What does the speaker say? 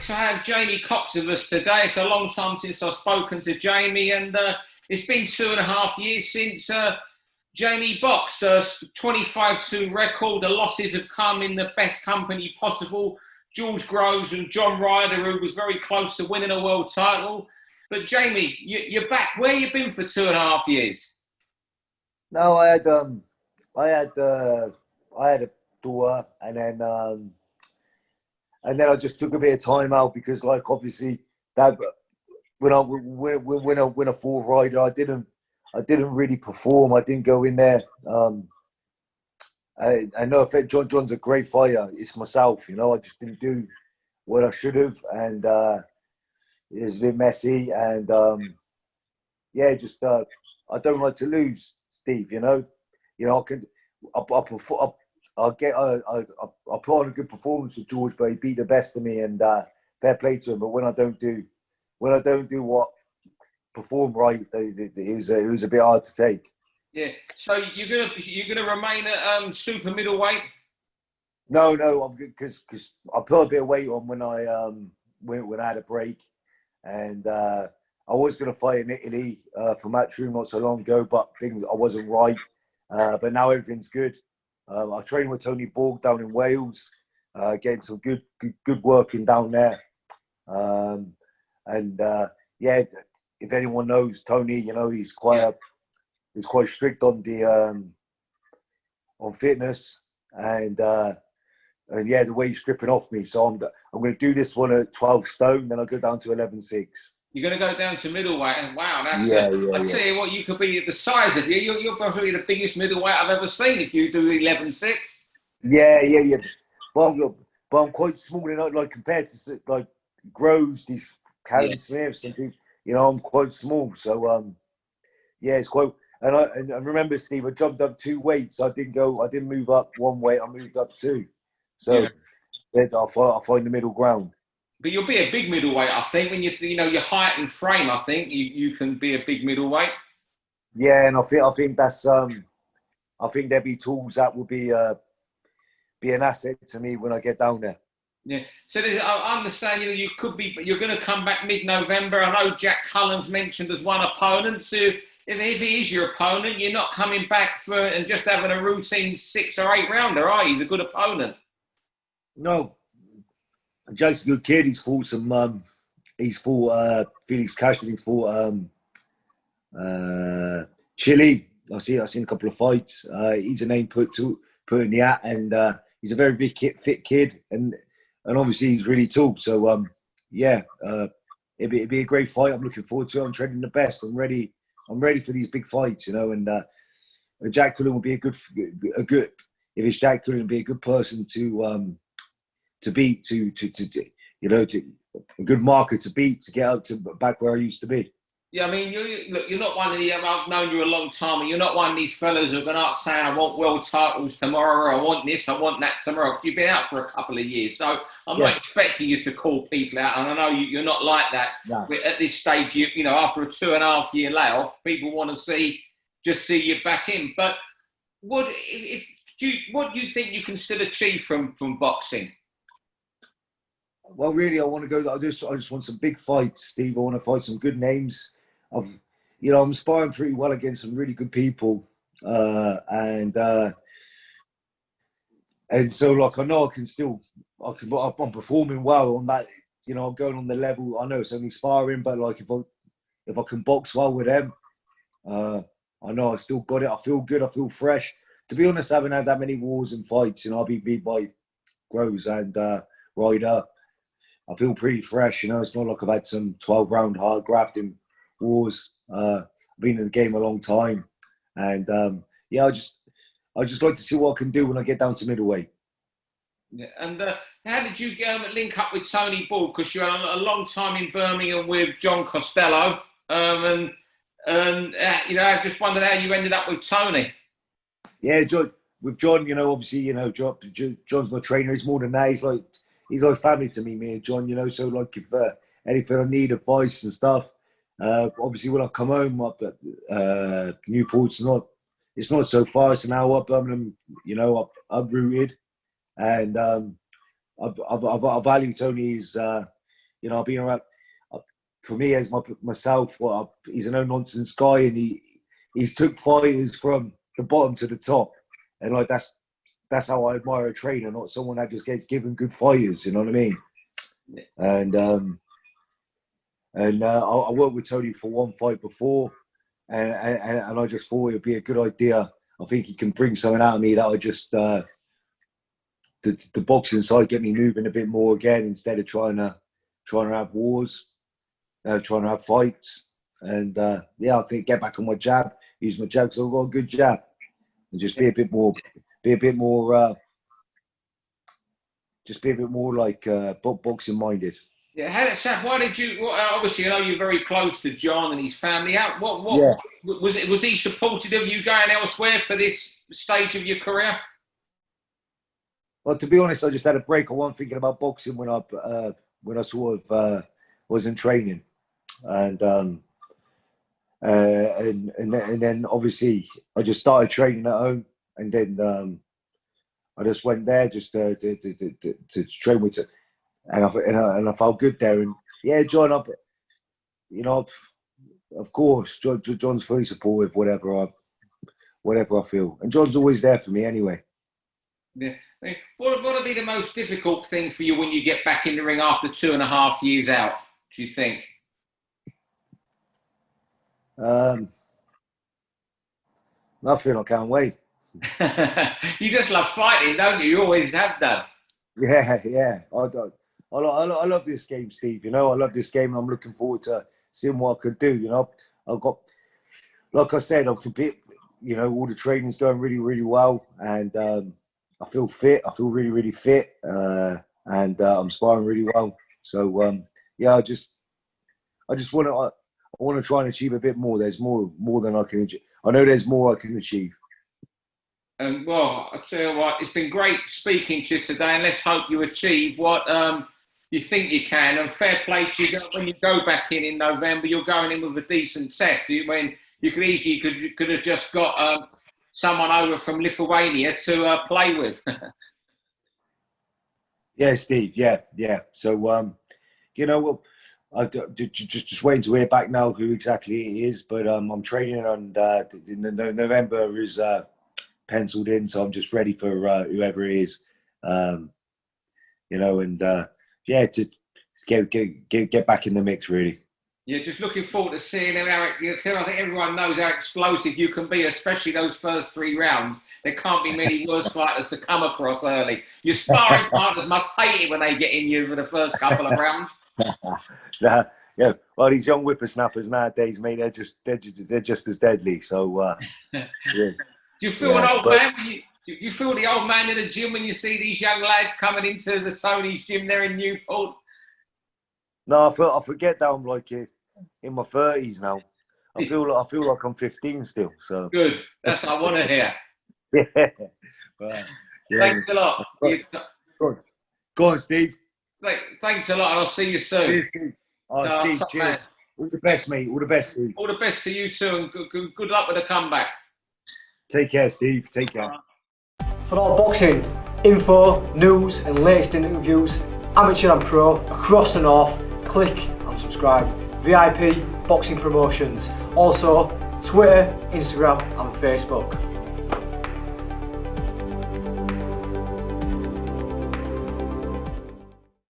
to have Jamie Cox with us today. It's a long time since I've spoken to Jamie, and it's been 2.5 years since Jamie boxed. 25-2 record. The losses have come in the best company possible. George Groves and John Ryder, who was very close to winning a world title. But Jamie, you're back. Where you been for 2.5 years? No, I had a tour, and then I just took a bit of time out because, like, obviously, that when I win a full rider, I didn't really perform. I didn't go in there. I know if John's a great fighter. It's myself, I just didn't do what I should have, and it was a bit messy. And I don't like to lose, Steve. I put on a good performance with George, but he beat the best of me, and fair play to him. But when I don't do what perform right, it was a bit hard to take. Yeah. So you're gonna remain at super middleweight? No, I'm good because I put a bit of weight on when I had a break, and I was gonna fight in Italy for Matchroom not so long ago, but I wasn't right. But now everything's good. I trained with Tony Borg down in Wales, getting some good working down there. If anyone knows Tony, he's quite strict on the on fitness, and the way he's stripping off me. So I'm going to do this one at 12 stone, then I'll go down to 11.6. You're going to go down to middleweight. Wow, that's I tell you what, you could be the size of you. You're probably the biggest middleweight I've ever seen if you do 11.6. Yeah. But I'm quite small, like compared to like Groves, these Callum Smiths and people. I'm quite small, so it's quite. And I remember, Steve, I jumped up 2 weights. I didn't move up 1 weight. I moved up 2. So I'll find the middle ground. But you'll be a big middleweight, I think. When your height and frame, I think you can be a big middleweight. Yeah, and I think that's I think there'll be tools that will be an asset to me when I get down there. Yeah. So I understand you're going to come back mid-November. I know Jacck Cullen's mentioned as one opponent. So if he is your opponent, you're not coming back and just having a routine 6 or 8 rounder, are you? He's a good opponent. No. Jack's a good kid. He's fought Felix Cashin. He's fought Chile. I've seen a couple of fights. He's a name put in the hat, and he's a very big fit kid, and obviously he's really tall. So it'd be a great fight. I'm looking forward to it. I'm training the best. I'm ready for these big fights, and Jacck Cullen will be a good if it's Jacck Cullen, be a good person to beat, a good marker to beat, to get up to back where I used to be. Yeah, I mean, you're not one of the. I've known you a long time, and you're not one of these fellas who are going to start saying, "I want world titles tomorrow," or "I want this, I want that tomorrow." Because you've been out for a couple of years, so I'm not expecting you to call people out, and I know you're not like that. No. At this stage, after a 2.5 year layoff, people want to see you back in. But what do you think you can still achieve from boxing? Well, really, I want to go. I just want some big fights, Steve. I want to fight some good names. I'm sparring pretty well against some really good people, and so like I know I'm performing well on that. I'm going on the level. I know it's only sparring, but like if I can box well with them, I know I still got it. I feel good. I feel fresh. To be honest, I haven't had that many wars and fights. I've been beat by Groves and Ryder. I feel pretty fresh, it's not like I've had some 12-round hard grafting wars. I've been in the game a long time, and I just like to see what I can do when I get down to middleweight. Yeah, and how did you link up with Tony Borg? Because you had a long time in Birmingham with John Costello, and I just wondered how you ended up with Tony. Yeah, John, obviously, John's my trainer. He's more than that. He's like family to me and John, so like if anything I need, advice and stuff, obviously when I come home up at Newport's it's not so far, it's an hour. Birmingham, I'm rooted, and I value Tony's You know, I've been around. For me, as myself, he's a no nonsense guy, and he's took fighters from the bottom to the top, and like that's how I admire a trainer, not someone that just gets given good fighters. You know what I mean? And I worked with Tony for one fight before, and I just thought it would be a good idea. I think he can bring something out of me that I just the boxing side get me moving a bit more again instead of trying to have wars, trying to have fights, and I think get back on my jab, use my jab because I've got a good jab, and just be a bit more like boxing minded. Yeah, why did you? Obviously, I know you're very close to John and his family. Was he supportive of you going elsewhere for this stage of your career? Well, to be honest, I just had a break. I wasn't thinking about boxing when I sort of was in training, and then obviously I just started training at home, and then I just went there just to train with it, and I felt good there. And yeah, John, of course, John's fully supportive, whatever I feel, and John's always there for me anyway. Yeah. What would be the most difficult thing for you when you get back in the ring after 2.5 years out, do you think? Nothing, I can't wait. You just love fighting, don't you? You always have done. Yeah. I love this game, Steve. You know, I love this game, and I'm looking forward to seeing what I could do. You know, I've got, like I said, I'm compete. You know, all the training's going really, really well, and I feel fit. I feel really, really fit, and I'm sparring really well. So I just want to. I want to try and achieve a bit more. There's more than I can achieve. I know there's more I can achieve. Well, I'll tell you what, it's been great speaking to you today, and let's hope you achieve what you think you can. And fair play to you when you go back in November. You're going in with a decent test. When you could easily could have just got someone over from Lithuania to play with. Yeah, Steve. Yeah. So you know what? I just waiting to hear back now who exactly it is. But I'm training on November is penciled in, so I'm just ready for whoever it is. You know, and to get back in the mix, really. Yeah, just looking forward to seeing him. I think everyone knows how explosive you can be, especially those first 3 rounds. There can't be many worse fighters to come across early. Your sparring partners must hate it when they get in you for the first couple of rounds. Yeah. Well, these young whippersnappers nowadays, mate, they're just as deadly. So, yeah. Do you feel an old man? Do you feel the old man in the gym when you see these young lads coming into the Tony's gym there in Newport? No, I forget that I'm like in my 30s now. I feel like I'm 15 still. So good. That's what I want to hear. Yeah. But, yeah. Thanks a lot. Go on, Steve. Thanks a lot, and I'll see you soon. Cheers, Steve. Steve, cheers. Man. All the best, mate. All the best, Steve. All the best to you too, and good luck with the comeback. Take care, Steve. Take care. For all boxing info, news, and latest interviews, amateur and pro, across the north, click and subscribe. VIP Boxing Promotions. Also, Twitter, Instagram, and Facebook.